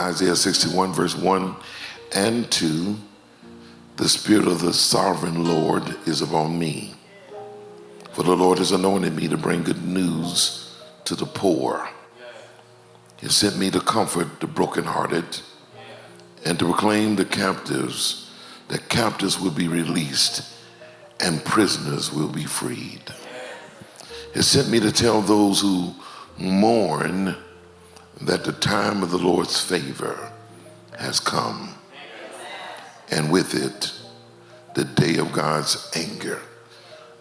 Isaiah 61 verse 1 and 2, the Spirit of the sovereign Lord is upon me. For the Lord has anointed me to bring good news to the poor. He sent me to comfort the brokenhearted and to proclaim the captives that captives will be released and prisoners will be freed. He sent me to tell those who mourn that the time of the Lord's favor has come, and with it, the day of God's anger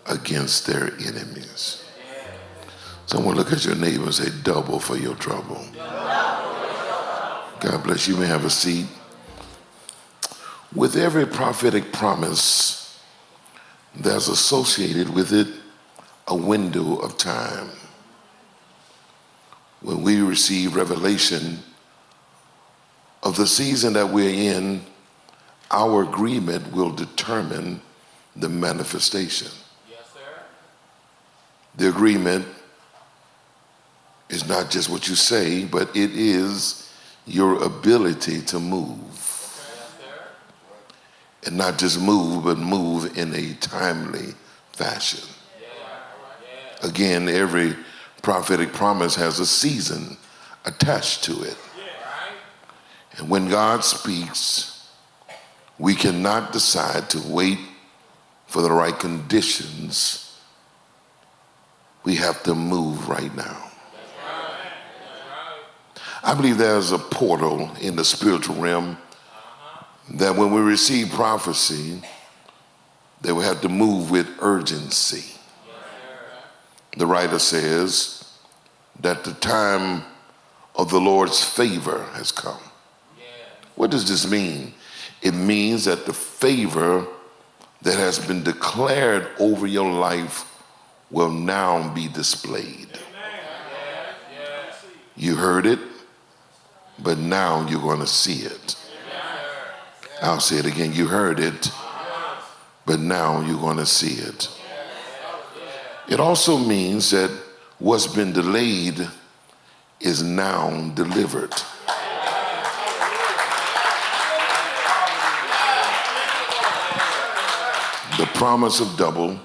against their enemies. Someone look at your neighbor and say, double for your trouble. God bless you. You may have a seat. With every prophetic promise, there's associated with it a window of time. When we receive revelation of the season that we're in, our agreement will determine the manifestation. Yes, sir. The agreement is not just what you say, but it is your ability to move. Yes, sir. And not just move, but move in a timely fashion. Yeah. Again, every prophetic promise has a season attached to it. And when God speaks, we cannot decide to wait for the right conditions. We have to move right now. I believe there's a portal in the spiritual realm that when we receive prophecy, that we have to move with urgency. The writer says that the time of the Lord's favor has come. What does this mean? It means that the favor that has been declared over your life will now be displayed. You heard it, but now you're going to see it. I'll say it again. You heard it, but now you're going to see it. It also means that what's been delayed is now delivered. The promise of double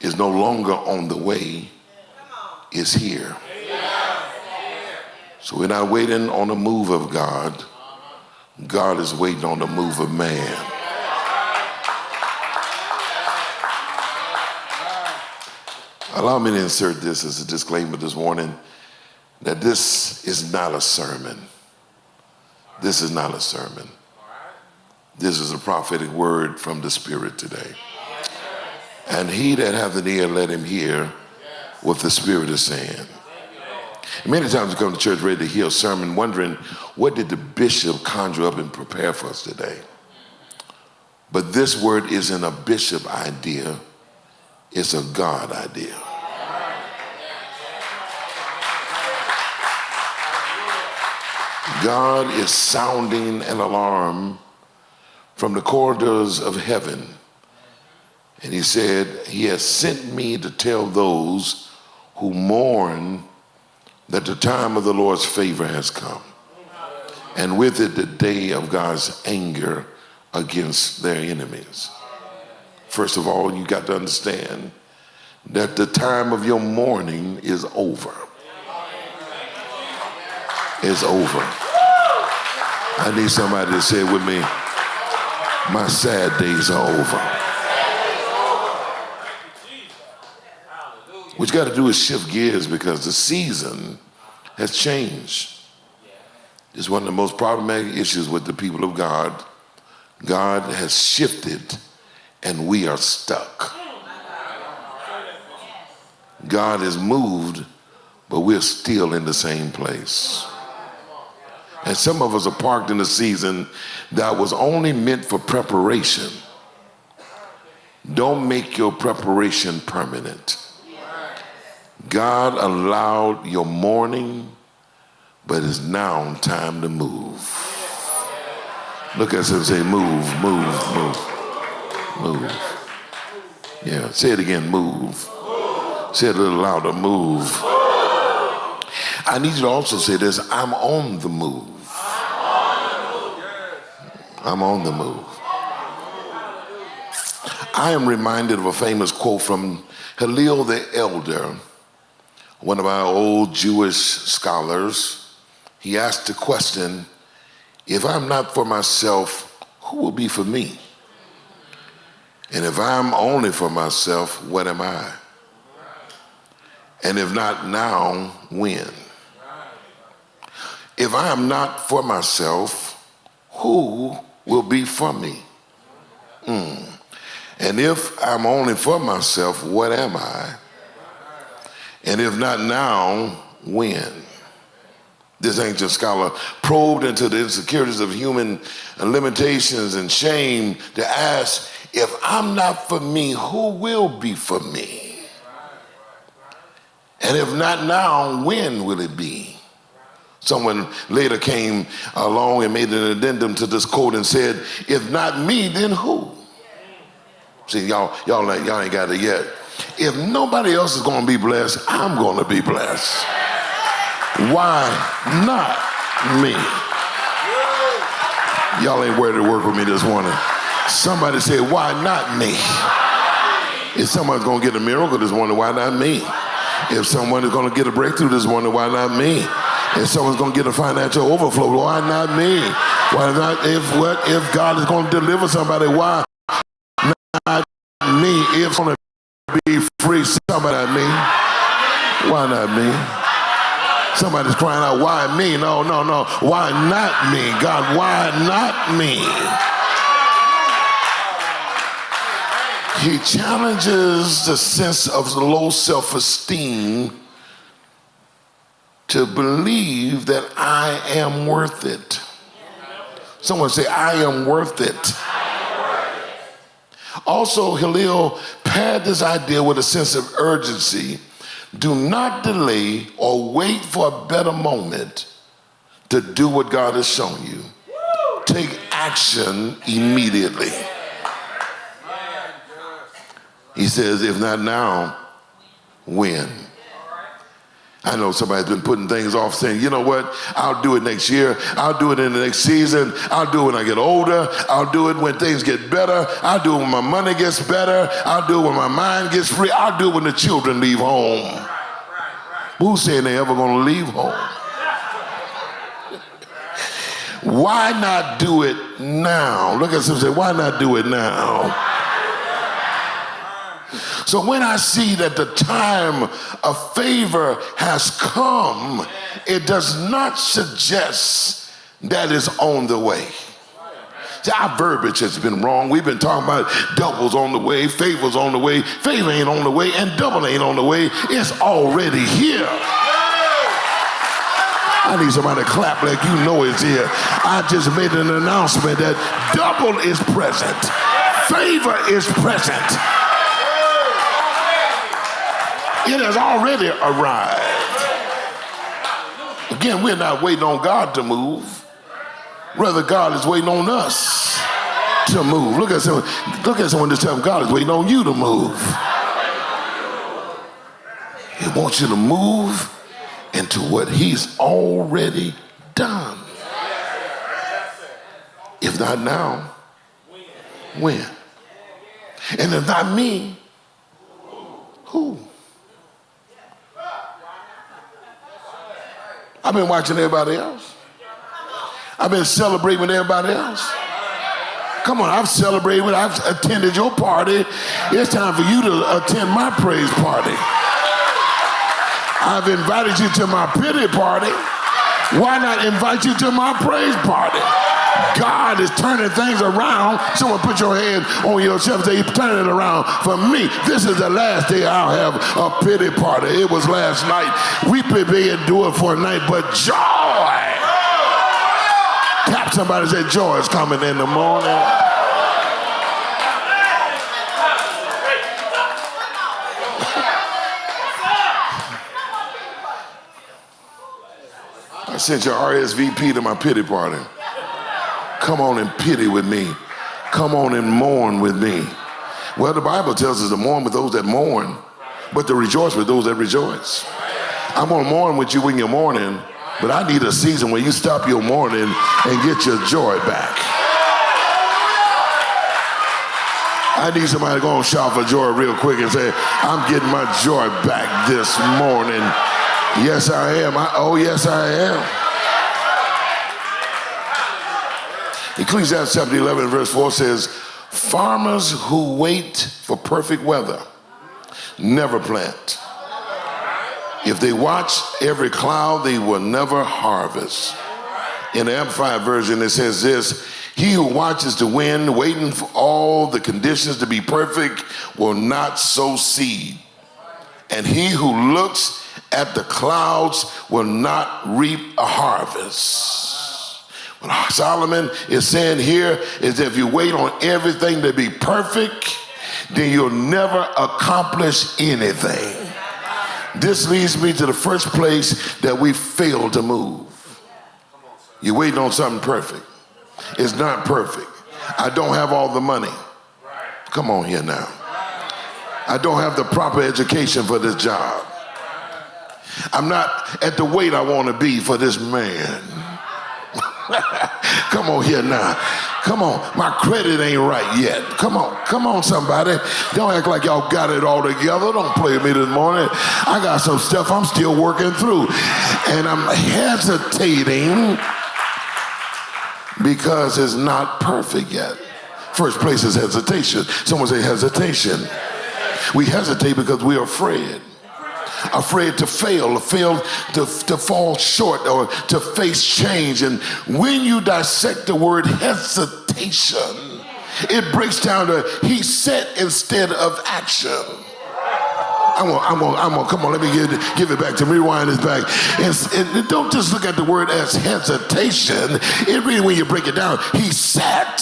is no longer on the way, it's here. So we're not waiting on the move of God. God is waiting on the move of man. Allow me to insert this as a disclaimer this morning, that this is not a sermon. This is not a sermon. This is a prophetic word from the Spirit today. And he that hath an ear, let him hear what the Spirit is saying. Many times we come to church ready to hear a sermon, wondering, what did the bishop conjure up and prepare for us today? But this word isn't a bishop idea, it's a God idea. God is sounding an alarm from the corridors of heaven. And he said, he has sent me to tell those who mourn that the time of the Lord's favor has come. And with it, the day of God's anger against their enemies. First of all, you got to understand that the time of your mourning is over. It's over. I need somebody to say it with me, my sad days are over. What you got to do is shift gears, because the season has changed. It's one of the most problematic issues with the people of God. God has shifted and we are stuck. God has moved, but we're still in the same place. And some of us are parked in a season that was only meant for preparation. Don't make your preparation permanent. God allowed your mourning, but it's now time to move. Look at him and say, move, move, move, move. Yeah, say it again, move. Say it a little louder, move. I need you to also say this, I'm on the move. I'm on the move. I am reminded of a famous quote from Hillel the Elder, one of our old Jewish scholars. He asked the question, if I'm not for myself, who will be for me? And if I'm only for myself, what am I? And if not now, when? If I am not for myself, who will be for me? And if I'm only for myself, what am I? And if not now, when? This ancient scholar probed into the insecurities of human limitations and shame to ask, if I'm not for me, who will be for me? And if not now, when will it be? Someone later came along and made an addendum to this quote and said, if not me, then who? See, y'all ain't got it yet. If nobody else is going to be blessed, I'm going to be blessed. Why not me? Y'all ain't ready to work with me this morning. Somebody say, why not me? If someone's going to get a miracle this morning, why not me? If someone is going to get a breakthrough this morning, why not me? If someone's going to get a financial overflow, why not me? Why not? If God is going to deliver somebody, why not me? If it's going to be free, somebody not me. Why not me? Somebody's crying out, why me? No. Why not me? God, why not me? He challenges the sense of low self-esteem to believe that I am worth it. Someone say, I am worth it. Also, Hillel paired this idea with a sense of urgency. Do not delay or wait for a better moment to do what God has shown you. Take action immediately. He says, if not now, when? I know somebody's been putting things off saying, you know what, I'll do it next year. I'll do it in the next season. I'll do it when I get older. I'll do it when things get better. I'll do it when my money gets better. I'll do it when my mind gets free. I'll do it when the children leave home. Who's saying they ever going to leave home? Why not do it now? Look at someone and say, why not do it now? So when I see that the time of favor has come, it does not suggest that it's on the way. See, our verbiage has been wrong. We've been talking about doubles on the way, favors on the way, favor ain't on the way, and double ain't on the way. It's already here. I need somebody to clap like you know it's here. I just made an announcement that double is present. Favor is present. It has already arrived. Again, we're not waiting on God to move. Rather, God is waiting on us to move. Look at someone this time. God is waiting on you to move. He wants you to move into what he's already done. If not now, when? And if not me, who? I've been watching everybody else. I've been celebrating with everybody else. Come on, I've celebrated with, I've attended your party. It's time for you to attend my praise party. I've invited you to my pity party. Why not invite you to my praise party? God is turning things around. Someone put your hand on yourself and say, he's turning it around for me. This is the last day I'll have a pity party. It was last night. Weeping may endure for a night, but joy. Tap somebody and say, joy is coming in the morning. I sent your RSVP to my pity party. Come on and pity with me. Come on and mourn with me. Well, the Bible tells us to mourn with those that mourn, but to rejoice with those that rejoice. I'm going to mourn with you when you're mourning, but I need a season where you stop your mourning and get your joy back. I need somebody to go and shout for joy real quick and say, I'm getting my joy back this morning. Yes, I am. Oh, yes, I am. Ecclesiastes chapter 11, verse 4 says, farmers who wait for perfect weather never plant. If they watch every cloud, they will never harvest. In the Amplified version, it says this, he who watches the wind, waiting for all the conditions to be perfect, will not sow seed. And he who looks at the clouds will not reap a harvest. What Solomon is saying here is that if you wait on everything to be perfect, then you'll never accomplish anything. This leads me to the first place that we fail to move. You're waiting on something perfect. It's not perfect. I don't have all the money. Come on here now. I don't have the proper education for this job. I'm not at the weight I want to be for this man. Come on here now. Come on. My credit ain't right yet. Come on somebody. Don't act like y'all got it all together. Don't play with me this morning. I got some stuff I'm still working through. And I'm hesitating because it's not perfect yet. First place is hesitation. Someone say hesitation. We hesitate because we're afraid. Afraid to fail to fall short or to face change. And when you dissect the word hesitation, it breaks down to he said instead of action. I'm gonna come on, let me give it back to rewind this back. And don't just look at the word as hesitation. It really, when you break it down, he sat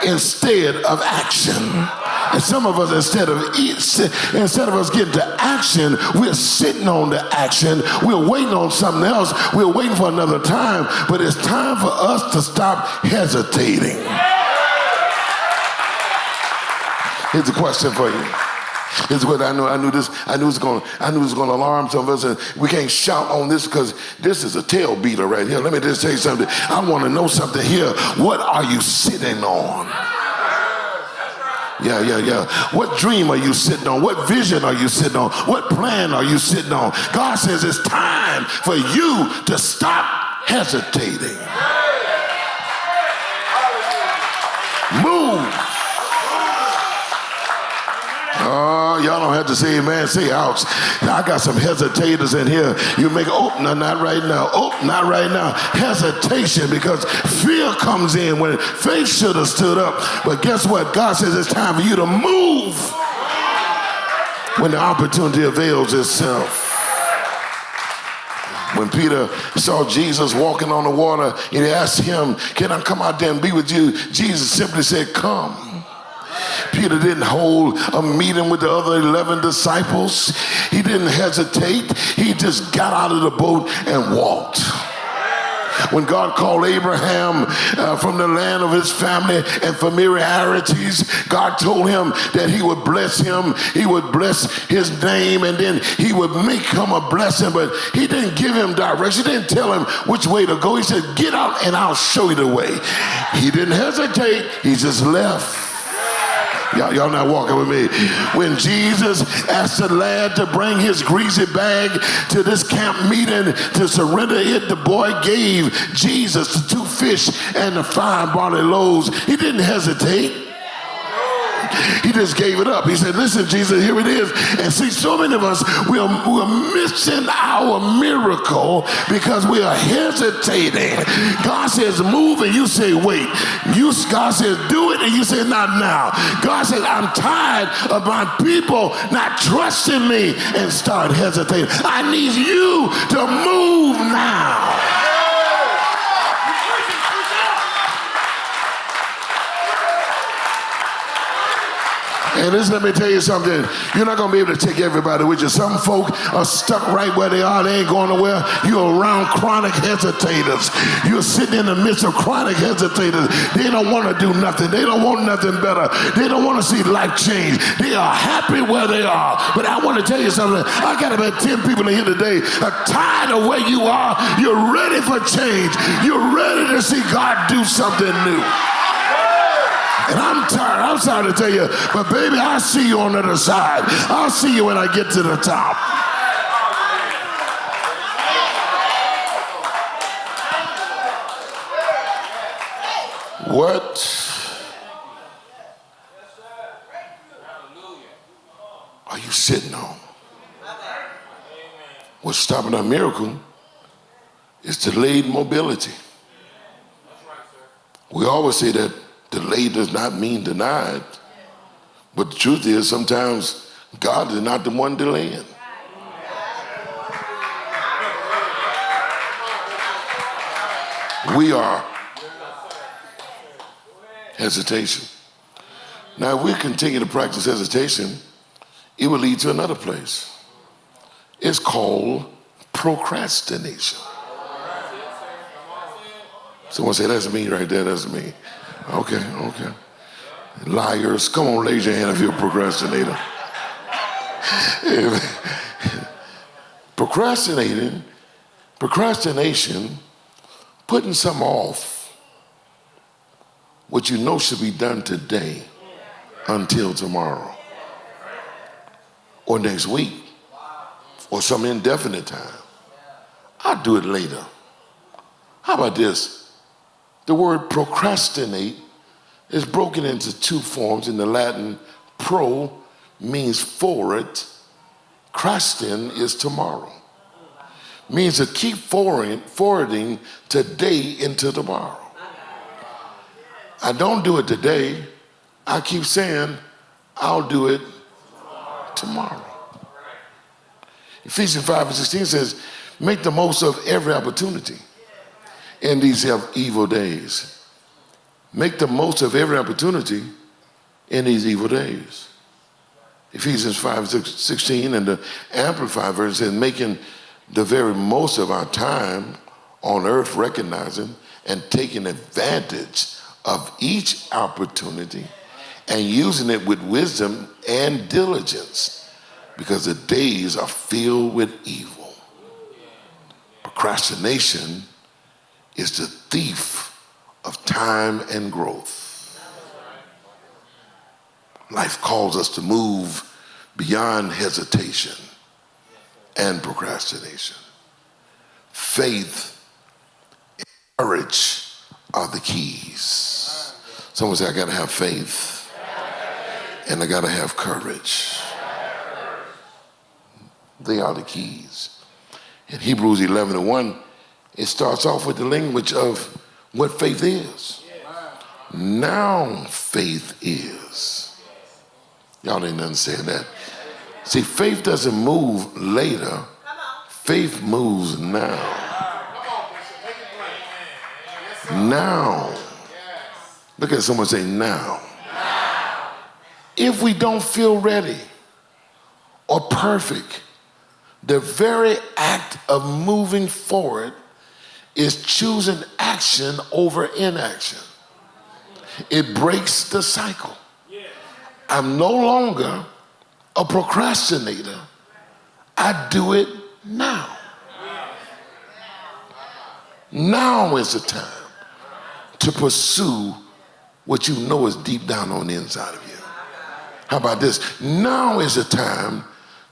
instead of action. And some of us, instead of us getting to action, we're sitting on the action. We're waiting on something else. We're waiting for another time. But it's time for us to stop hesitating. Here's a question for you. Here's what I knew this. I knew it was going to alarm some of us, and we can't shout on this because this is a tail beater right here. Let me just tell you something. I want to know something here. What are you sitting on? Yeah. What dream are you sitting on? What vision are you sitting on? What plan are you sitting on? God says it's time for you to stop hesitating. Move. Oh, y'all don't have to say amen. Say ouch. I got some hesitators in here. You make, no, not right now. Not right now. Hesitation, because fear comes in when faith should have stood up. But guess what? God says it's time for you to move when the opportunity avails itself. When Peter saw Jesus walking on the water, and he asked him, can I come out there and be with you? Jesus simply said, come. Peter didn't hold a meeting with the other 11 disciples. He didn't hesitate. He just got out of the boat and walked. When God called Abraham from the land of his family and familiarities, God told him that he would bless him, he would bless his name, and then he would make him a blessing. But he didn't give him direction. He didn't tell him which way to go. He said, get out and I'll show you the way. He didn't hesitate. He just left. Y'all not walking with me. When Jesus asked the lad to bring his greasy bag to this camp meeting to surrender it, the boy gave Jesus the 2 fish and the 5 barley loaves. He didn't hesitate. He just gave it up. He said, listen, Jesus, here it is. And see, so many of us, we're missing our miracle because we are hesitating. God says, move, and you say, wait. God says, do it, and you say, not now. God says, I'm tired of my people not trusting me, and start hesitating. I need you to move now. And listen, let me tell you something. You're not going to be able to take everybody with you. Some folk are stuck right where they are. They ain't going nowhere. You're around chronic hesitators. You're sitting in the midst of chronic hesitators. They don't want to do nothing. They don't want nothing better. They don't want to see life change. They are happy where they are. But I want to tell you something. I got about 10 people in here today are tired of where you are. You're ready for change. You're ready to see God do something new. And I'm tired. I'm sorry to tell you, but baby, I see you on the other side. I'll see you when I get to the top. What are you sitting on? What's stopping our miracle is delayed mobility. We always say that delayed does not mean denied, but the truth is sometimes God is not the one delaying. We are. Hesitation. Now, if we continue to practice hesitation, it will lead to another place. It's called procrastination. Someone say, that's me right there, that's me. Okay. Liars, come on, raise your hand if you're a procrastinator. Procrastination, putting something off, what you know should be done today until tomorrow or next week or some indefinite time. I'll do it later. How about this? The word procrastinate is broken into two forms. In the Latin, pro means forward. Crastin is tomorrow. Means to keep forwarding today into tomorrow. I don't do it today. I keep saying, I'll do it tomorrow. Ephesians 5:16 says, make the most of every opportunity in these evil days. Make the most of every opportunity in these evil days. Ephesians 5:16 and the Amplified version says, making the very most of our time on earth, recognizing and taking advantage of each opportunity and using it with wisdom and diligence, because the days are filled with evil. Procrastination is the thief of time and growth. Life calls us to move beyond hesitation and procrastination. Faith and courage are the keys. Someone say, I gotta have faith and I gotta have courage. They are the keys. In Hebrews 11:1, it starts off with the language of what faith is. Now faith is. Y'all ain't understand that. See, faith doesn't move later. Faith moves now. Now. Look at someone say now. If we don't feel ready or perfect, the very act of moving forward is choosing action over inaction. It breaks the cycle. I'm no longer a procrastinator. I do it now. Now is the time to pursue what you know is deep down on the inside of you. How about this? Now is the time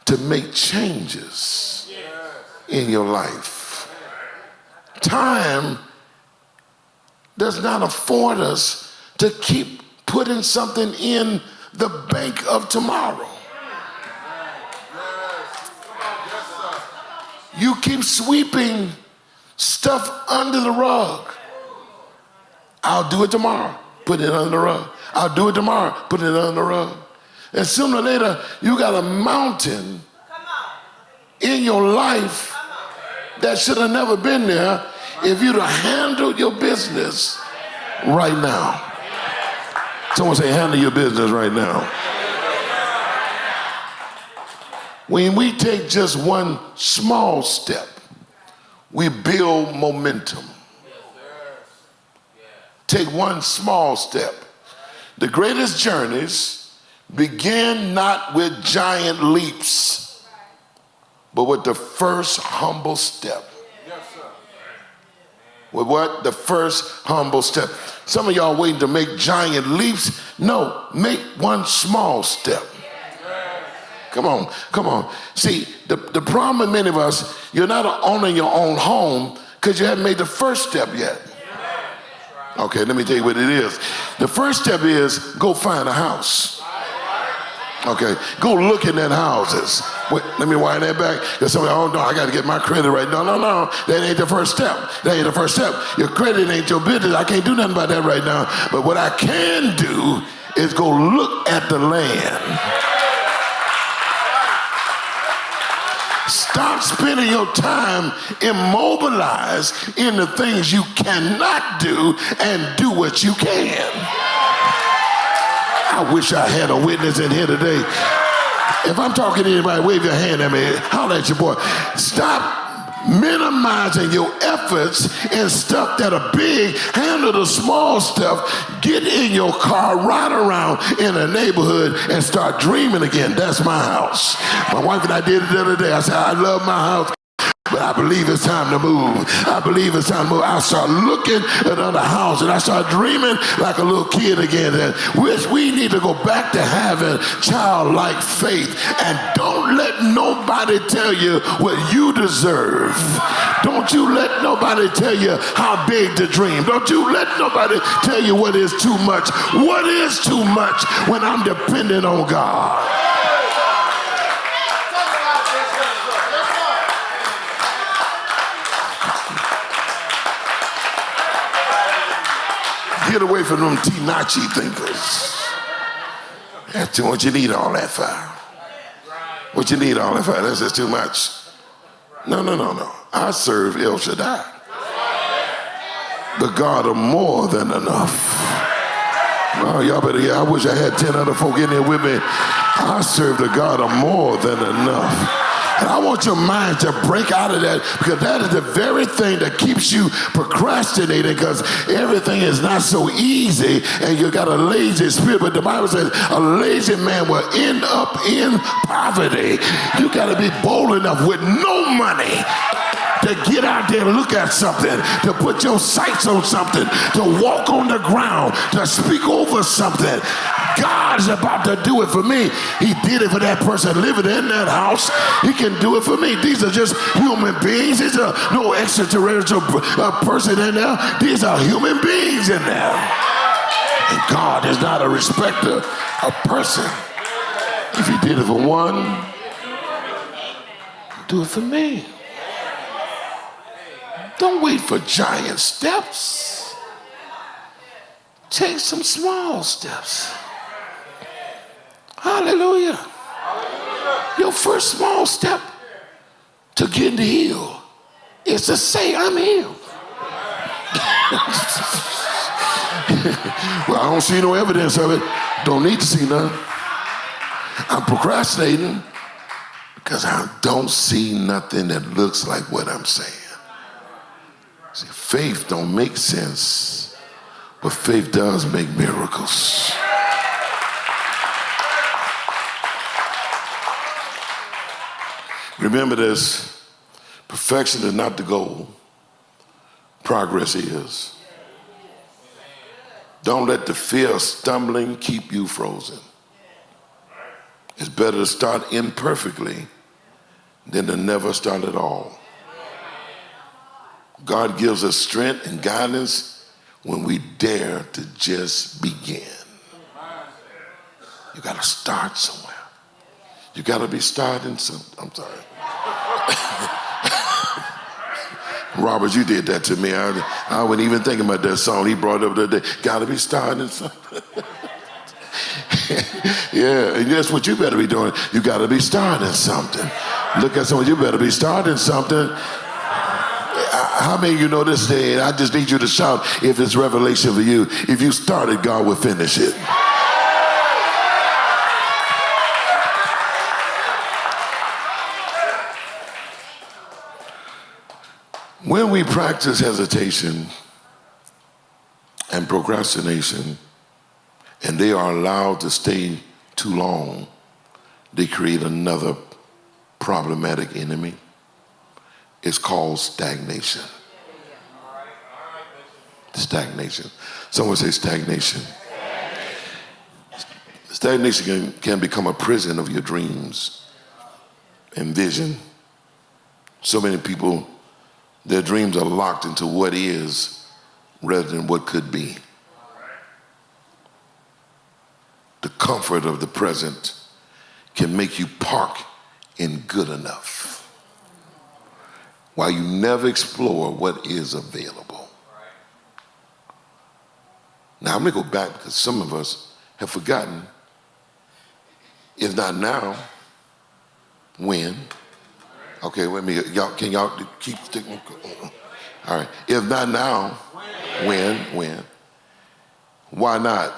to make changes in your life. Time does not afford us to keep putting something in the bank of tomorrow. You keep sweeping stuff under the rug. I'll do it tomorrow, put it under the rug. I'll do it tomorrow, put it under the rug. And sooner or later, you got a mountain in your life that should have never been there if you'd have handled your business right now. Someone say, handle your business right now. When we take just one small step, we build momentum. Take one small step. The greatest journeys begin not with giant leaps, but with the first humble step. with what? The first humble step. Some of y'all waiting to make giant leaps. No, make one small step. Come on, come on. See, the problem with many of us, you're not owning your own home because you haven't made the first step yet. Okay, let me tell you what it is. The first step is go find a house. Okay, go look in at houses. Wait, let me wind that back. Because somebody, oh no, I got to get my credit right. No, that ain't the first step. That ain't the first step. Your credit ain't your business. I can't do nothing about that right now. But what I can do is go look at the land. Stop spending your time immobilized in the things you cannot do and do what you can. I wish I had a witness in here today. If I'm talking to anybody, wave your hand at me. Holler at your boy. Stop minimizing your efforts in stuff that are big. Handle the small stuff. Get in your car, ride around in a neighborhood and start dreaming again. That's my house. My wife and I did it the other day. I said, I love my house, but I believe it's time to move. I believe it's time to move. I start looking at another house and I start dreaming like a little kid again. And we need to go back to having childlike faith. And don't let nobody tell you what you deserve. Don't you let nobody tell you how big to dream. Don't you let nobody tell you what is too much. What is too much when I'm dependent on God? Get away from them T-Nachi thinkers. That's too much. You need all that for? What you need all that for? That's just too much. No. I serve El Shaddai, the God of more than enough. Oh, y'all better hear. I wish I had 10 other folk in here with me. I serve the God of more than enough. And I want your mind to break out of that, because that is the very thing that keeps you procrastinating, because everything is not so easy and you got a lazy spirit. But the Bible says a lazy man will end up in poverty. You got to be bold enough with no money to get out there and look at something, to put your sights on something, to walk on the ground, to speak over something. God's about to do it for me. He did it for that person living in that house. He can do it for me. These are just human beings. These are no extraterrestrial person in there. These are human beings in there. And God is not a respecter of person. If he did it for one, do it for me. Don't wait for giant steps. Take some small steps. Hallelujah. Your first small step to getting healed is to say, I'm healed. Well, I don't see no evidence of it. Don't need to see none. I'm procrastinating because I don't see nothing that looks like what I'm saying. See, faith don't make sense, but faith does make miracles. Remember this, perfection is not the goal, progress is. Don't let the fear of stumbling keep you frozen. It's better to start imperfectly than to never start at all. God gives us strength and guidance when we dare to just begin. You got to start somewhere. You got to be starting something. I'm sorry. Robert, you did that to me. I wasn't even thinking about that song he brought up the other day. Got to be starting something. Yeah, and that's what you better be doing. You got to be starting something. Look at someone, you better be starting something. How many of you know this day? I just need you to shout if it's revelation for you. If you started, God will finish it. When we practice hesitation and procrastination, and they are allowed to stay too long, they create another problematic enemy. It's called stagnation. Stagnation. Someone say stagnation. Stagnation can become a prison of your dreams and vision. So many people, their dreams are locked into what is rather than what could be. The comfort of the present can make you park in good enough while you never explore what is available. Now I'm going to go back because some of us have forgotten. If not now, when? Okay, wait a minute. Can y'all keep sticking? All right. If not now, when? Why not?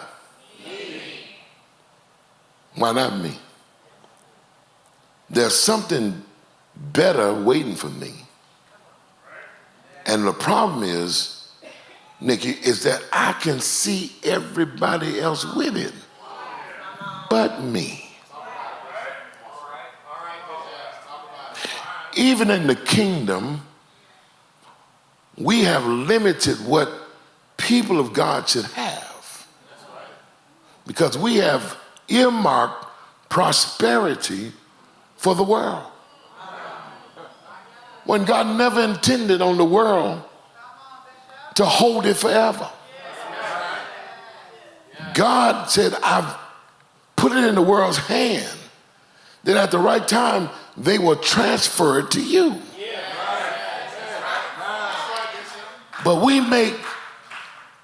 Why not me? There's something better waiting for me. And the problem is, Nikki, is that I can see everybody else with it but me. Even in the kingdom, we have limited what people of God should have because we have earmarked prosperity for the world when God never intended on the world to hold it forever. God said, I've put it in the world's hand, that at the right time they will transfer it to you. But we make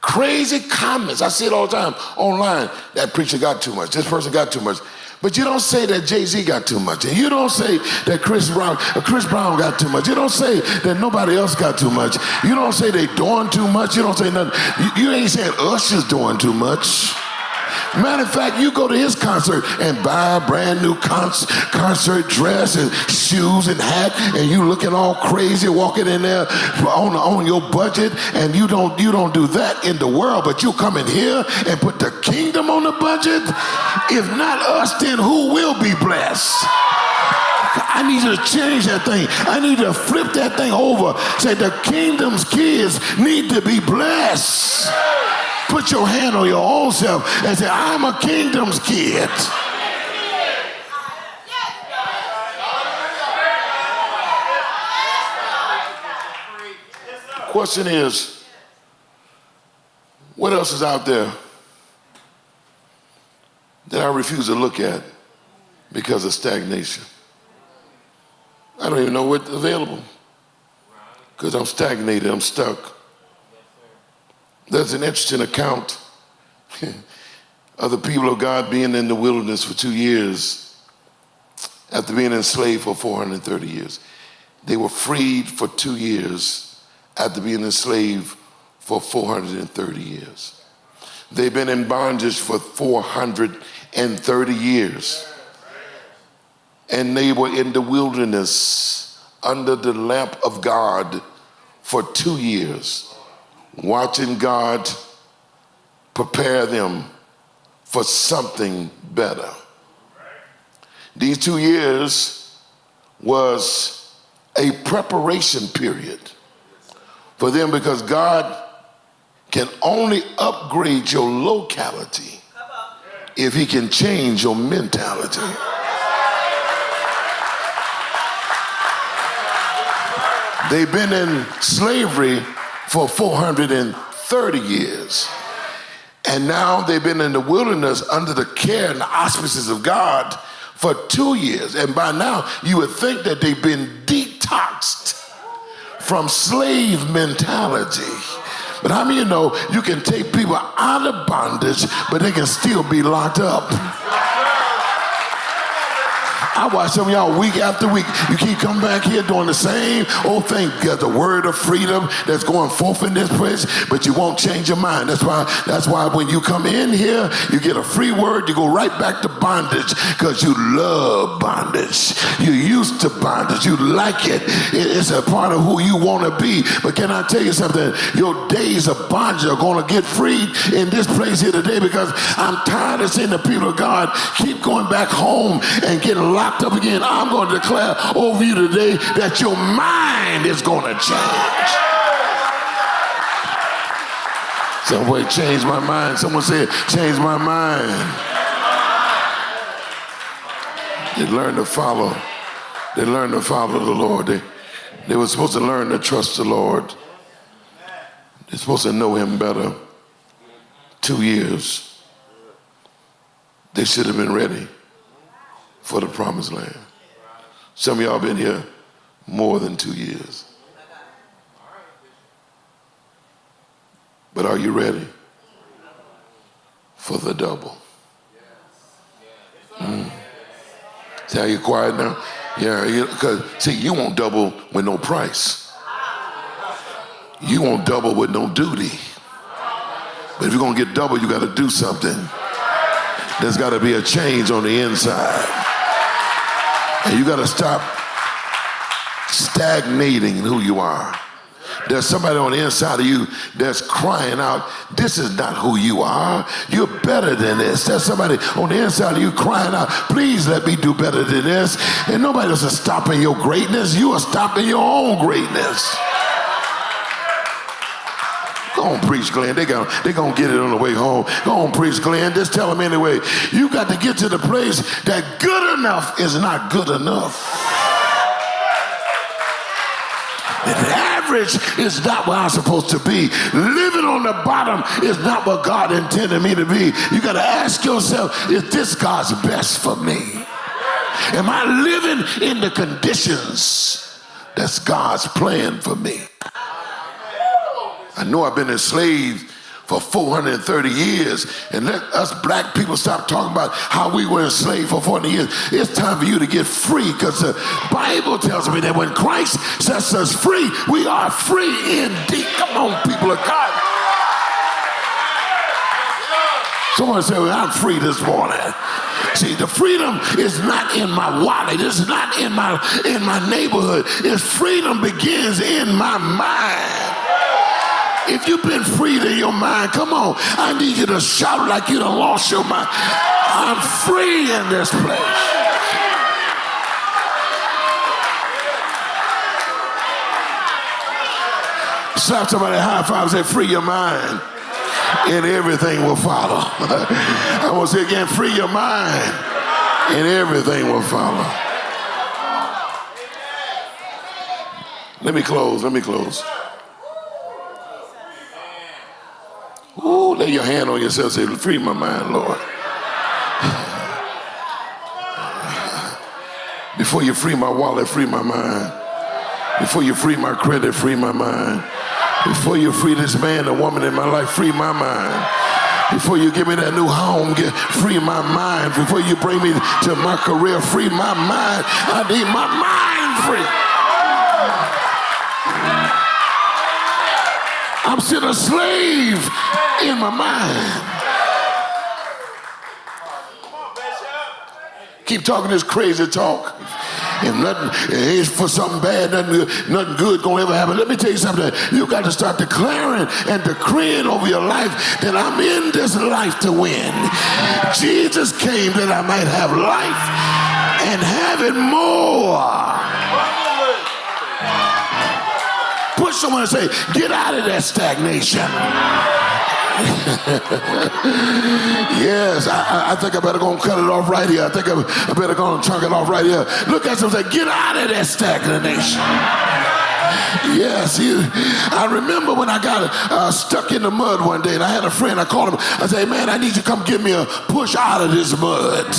crazy comments. I see it all the time online. That preacher got too much. This person got too much. But you don't say that Jay-Z got too much. And you don't say that Chris Brown got too much. You don't say that nobody else got too much. You don't say they doing too much. You don't say nothing. You ain't saying Usher's doing too much. Matter of fact, you go to his concert and buy a brand new concert dress and shoes and hat, and you looking all crazy walking in there on your budget, and you don't do that in the world, but you come in here and put the kingdom on the budget. If not us, then who will be blessed? I need you to change that thing. I need you to flip that thing over. Say the kingdom's kids need to be blessed. Put your hand on your own self and say, I'm a kingdom's kid. Question is, what else is out there that I refuse to look at because of stagnation? I don't even know what's available because I'm stagnated, I'm stuck. There's an interesting account of the people of God being in the wilderness for 2 years after being enslaved for 430 years. They were freed for 2 years after being enslaved for 430 years. They've been in bondage for 430 years. And they were in the wilderness under the lamp of God for 2 years, watching God prepare them for something better. These 2 years was a preparation period for them because God can only upgrade your locality if he can change your mentality. They've been in slavery for 430 years. And now they've been in the wilderness under the care and the auspices of God for 2 years. And by now, you would think that they've been detoxed from slave mentality. But how many of you know you can take people out of bondage, but they can still be locked up? I watch some of y'all week after week. You keep coming back here doing the same old thing. There's a word of freedom that's going forth in this place, but you won't change your mind. That's why when you come in here, you get a free word, you go right back to bondage because you love bondage. You're used to bondage. You like it. It's a part of who you want to be. But can I tell you something? Your days of bondage are going to get freed in this place here today because I'm tired of seeing the people of God keep going back home and getting locked up again. I'm going to declare over you today that your mind is going to change. Some way, change my mind. Someone said, change my mind. They learned to follow. They learned to follow the Lord. They were supposed to learn to trust the Lord. They're supposed to know him better. 2 years. They should have been ready for the promised land. Some of y'all been here more than 2 years. But are you ready for the double? See how you're quiet now? Yeah, because see, you won't double with no price. You won't double with no duty. But if you're gonna get double, you gotta do something. There's gotta be a change on the inside. And you gotta stop stagnating in who you are. There's somebody on the inside of you that's crying out, this is not who you are. You're better than this. There's somebody on the inside of you crying out, please let me do better than this. And nobody else is stopping your greatness. You are stopping your own greatness. Go on, preach, Glynn. They're going to get it on the way home. Go on, preach, Glynn. Just tell them anyway. You got to get to the place that good enough is not good enough. And average is not where I'm supposed to be. Living on the bottom is not what God intended me to be. You got to ask yourself, is this God's best for me? Am I living in the conditions that's God's plan for me? I know I've been enslaved for 430 years, and let us black people stop talking about how we were enslaved for 40 years. It's time for you to get free, because the Bible tells me that when Christ sets us free, we are free indeed. Come on, people of God. Someone say, well, I'm free this morning. See, the freedom is not in my wallet. It's not in my neighborhood. It's freedom begins in my mind. If you've been freed in your mind, come on, I need you to shout like you done lost your mind. I'm free in this place. Slap somebody high five and say, free your mind, and everything will follow. I want to say again, free your mind, and everything will follow. Let me close. Ooh, lay your hand on yourself and say, free my mind, Lord. Before you free my wallet, free my mind. Before you free my credit, free my mind. Before you free this man or woman in my life, free my mind. Before you give me that new home, free my mind. Before you bring me to my career, free my mind. I need my mind free. I'm still a slave in my mind. Keep talking this crazy talk. If nothing is for something bad, nothing good gonna ever happen. Let me tell you something. You got to start declaring and decreeing over your life that I'm in this life to win. Jesus came that I might have life and have it more. Push someone and say, get out of that stagnation. Yes, I think I better go and cut it off right here. I think I better go and chunk it off right here. Look at someone and say, get out of that stagnation. Yes, I remember when I got stuck in the mud one day, and I had a friend. I called him. I said, man, I need you to come give me a push out of this mud.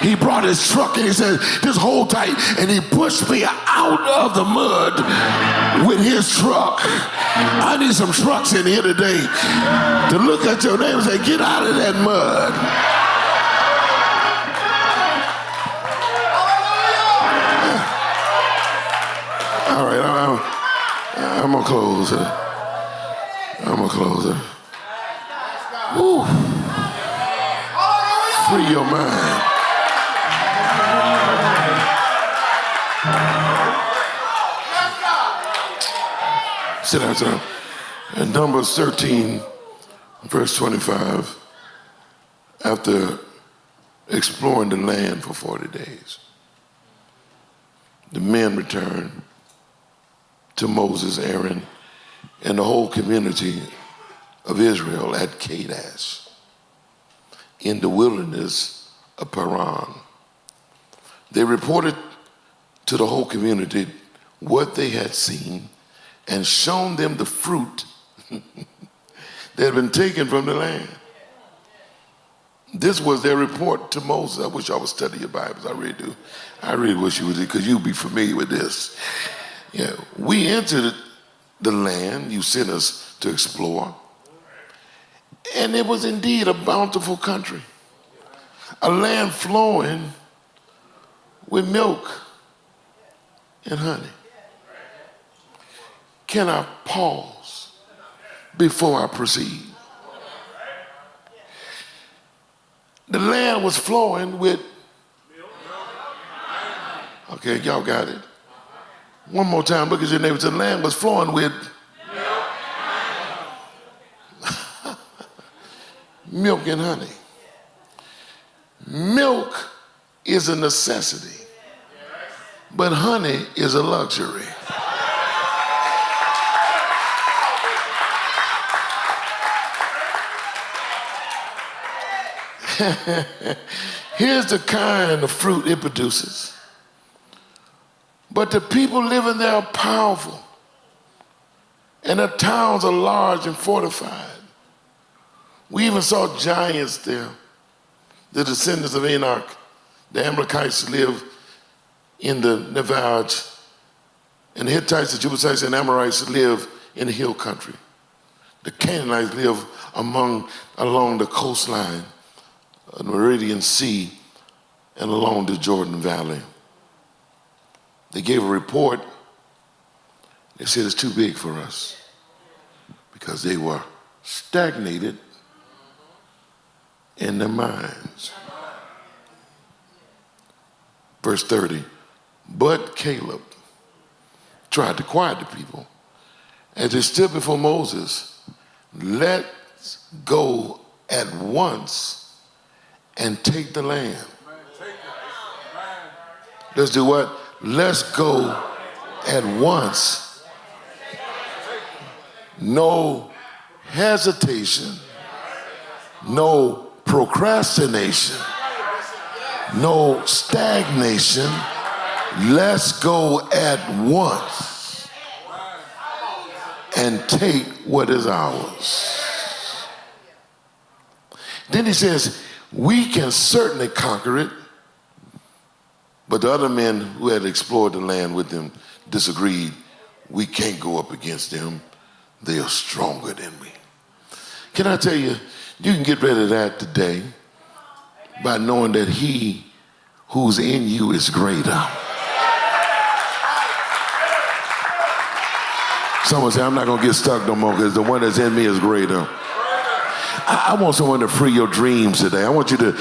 He brought his truck, and he said, just hold tight. And he pushed me out of the mud with his truck. I need some trucks in here today to look at your neighbor and say, get out of that mud. All right, I'm gonna close it. Woo. Free your mind. Sit down. In Numbers 13, verse 25, after exploring the land for 40 days, the men returned to Moses, Aaron, and the whole community of Israel at Kadesh in the wilderness of Paran. They reported to the whole community what they had seen and shown them the fruit that had been taken from the land. This was their report to Moses. I wish I would study your Bibles. I really do. I really wish you would, because you'll be familiar with this. Yeah, we entered the land you sent us to explore, and it was indeed a bountiful country, a land flowing with milk and honey. Can I pause before I proceed? The land was flowing with, okay, y'all got it. One more time, look at your neighbor. The land was flowing with milk and honey. Milk is a necessity, but honey is a luxury. Here's the kind of fruit it produces. But the people living there are powerful, and their towns are large and fortified. We even saw giants there. The descendants of Enoch, the Amalekites live in the Nevaeh, and the Hittites, the Jebusites, and Amorites live in the hill country. The Canaanites live along the coastline, the Meridian Sea, and along the Jordan Valley. They gave a report. They said it's too big for us because they were stagnated in their minds. Verse 30, but Caleb tried to quiet the people. As they stood before Moses, let's go at once and take the land. Let's do what? Let's go at once. No hesitation, no procrastination, no stagnation. Let's go at once and take what is ours. Then he says, we can certainly conquer it. But the other men who had explored the land with them disagreed. We can't go up against them. They are stronger than we. Can I tell you, you can get rid of that today by knowing that he who's in you is greater. Someone say, I'm not going to get stuck no more because the one that's in me is greater. I want someone to free your dreams today. I want you to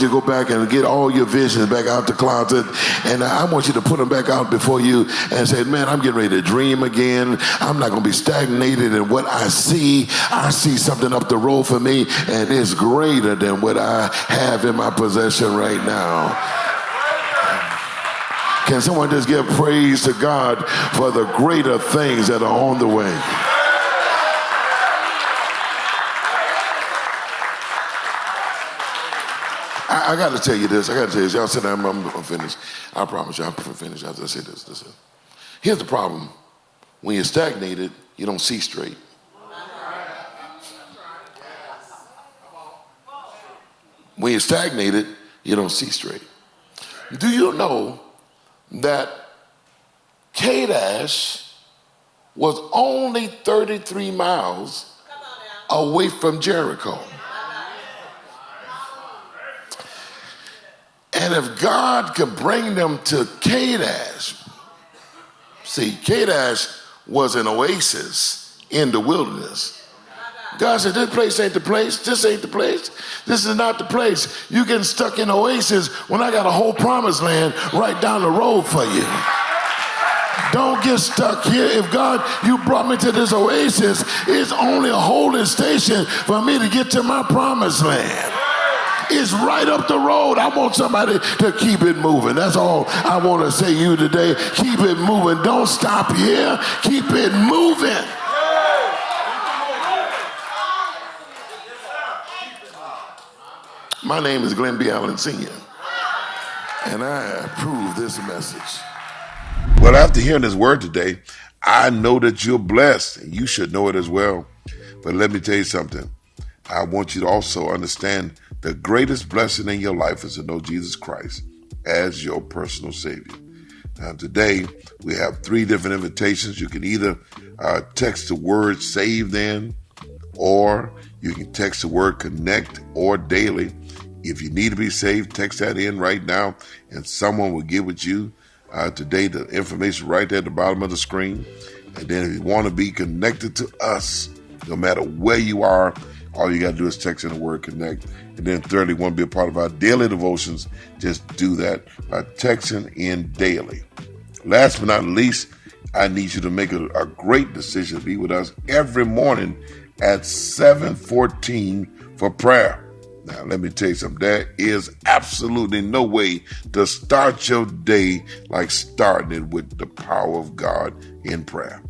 go back and get all your visions back out the closet, and I want you to put them back out before you and say, man, I'm getting ready to dream again. I'm not going to be stagnated in what I see. I see something up the road for me, and it's greater than what I have in my possession right now. Can someone just give praise to God for the greater things that are on the way? I got to tell you this. Y'all sit down. I'm finished. I promise you, I'm finished. As I say this. Here's the problem. When you're stagnated, you don't see straight. When you're stagnated, you don't see straight. Do you know that Kadesh was only 33 miles away from Jericho? And if God could bring them to Kadesh, see, Kadesh was an oasis in the wilderness. God said, this place ain't the place. This ain't the place. This is not the place. You getting stuck in oasis when I got a whole promised land right down the road for you. Don't get stuck here. If God, you brought me to this oasis, it's only a holding station for me to get to my promised land. It's right up the road. I want somebody to keep it moving. That's all I want to say to you today. Keep it moving. Don't stop here. Keep it moving. My name is Glynn B. Allen Sr., and I approve this message. Well, after hearing this word today, I know that you're blessed, and you should know it as well. But let me tell you something. I want you to also understand the greatest blessing in your life is to know Jesus Christ as your personal Savior. Now, today, we have 3 different invitations. You can either text the word SAVED in, or you can text the word CONNECT or DAILY. If you need to be saved, text that in right now, and someone will get with you today. The information right there at the bottom of the screen. And then if you want to be connected to us, no matter where you are, all you got to do is text in the word CONNECT. And then thirdly, want to be a part of our daily devotions, just do that by texting in DAILY. Last but not least, I need you to make a great decision to be with us every morning at 7:14 for prayer. Now, let me tell you something. There is absolutely no way to start your day like starting it with the power of God in prayer.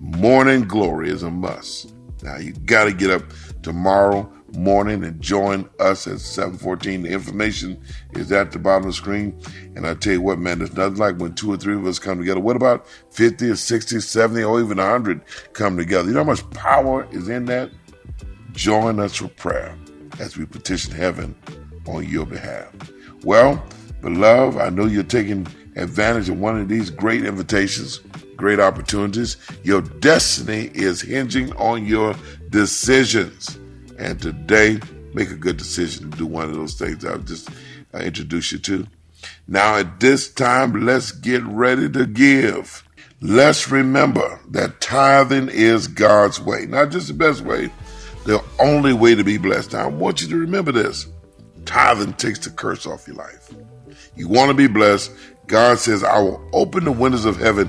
Morning glory is a must. Now, you got to get up tomorrow morning and join us at 7:14. The information is at the bottom of the screen. And I tell you what, man, there's nothing like when 2 or 3 of us come together. What about 50 or 60, 70, or even 100 come together? You know how much power is in that? Join us for prayer as we petition heaven on your behalf. Well, beloved, I know you're taking advantage of one of these great invitations, great opportunities. Your destiny is hinging on your decisions. And today, make a good decision to do one of those things I've just introduced you to. Now, at this time, let's get ready to give. Let's remember that tithing is God's way, not just the best way, the only way to be blessed. Now, I want you to remember this. Tithing takes the curse off your life. You want to be blessed. God says, I will open the windows of heaven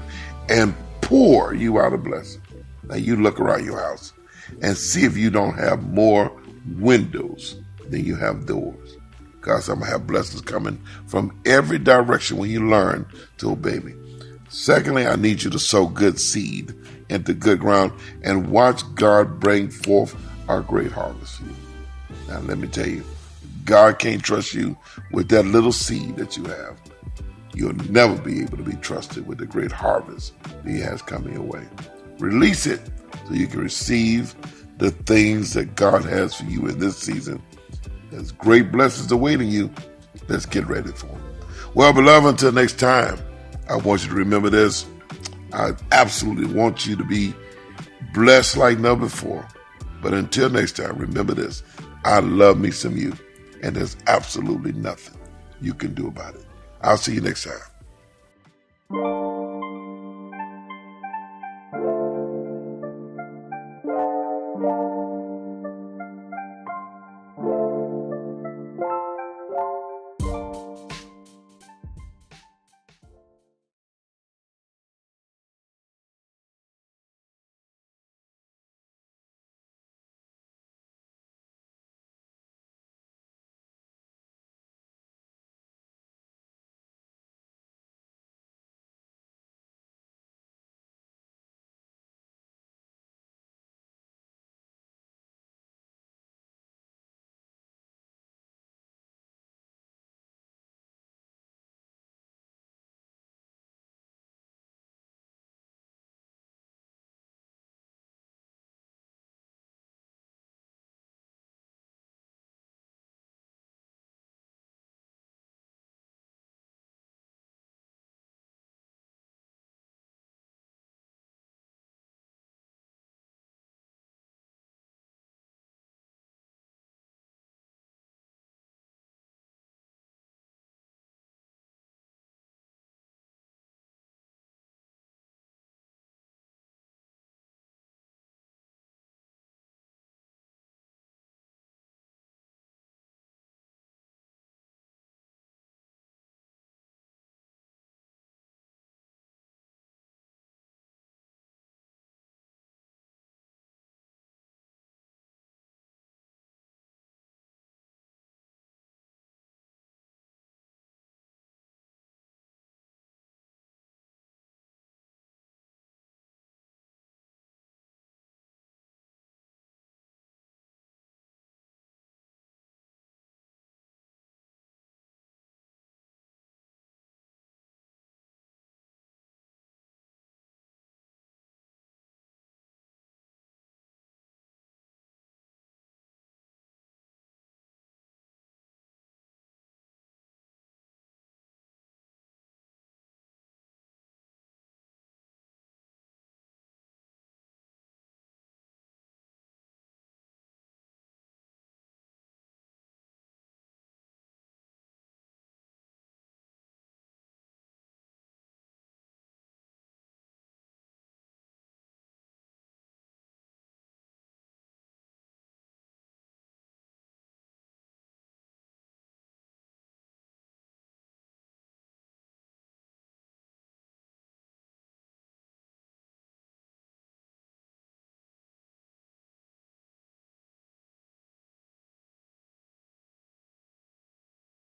and pour you out a blessing. Now, you look around your house and see if you don't have more windows than you have doors. God said, I'm going to have blessings coming from every direction when you learn to obey me. Secondly, I need you to sow good seed into good ground and watch God bring forth our great harvest for you. Now, let me tell you, God can't trust you with that little seed that you have. You'll never be able to be trusted with the great harvest that He has coming your way. Release it so you can receive the things that God has for you in this season. There's great blessings awaiting you. Let's get ready for them. Well, beloved, until next time, I want you to remember this. I absolutely want you to be blessed like never before. But until next time, remember this. I love me some you, and there's absolutely nothing you can do about it. I'll see you next time.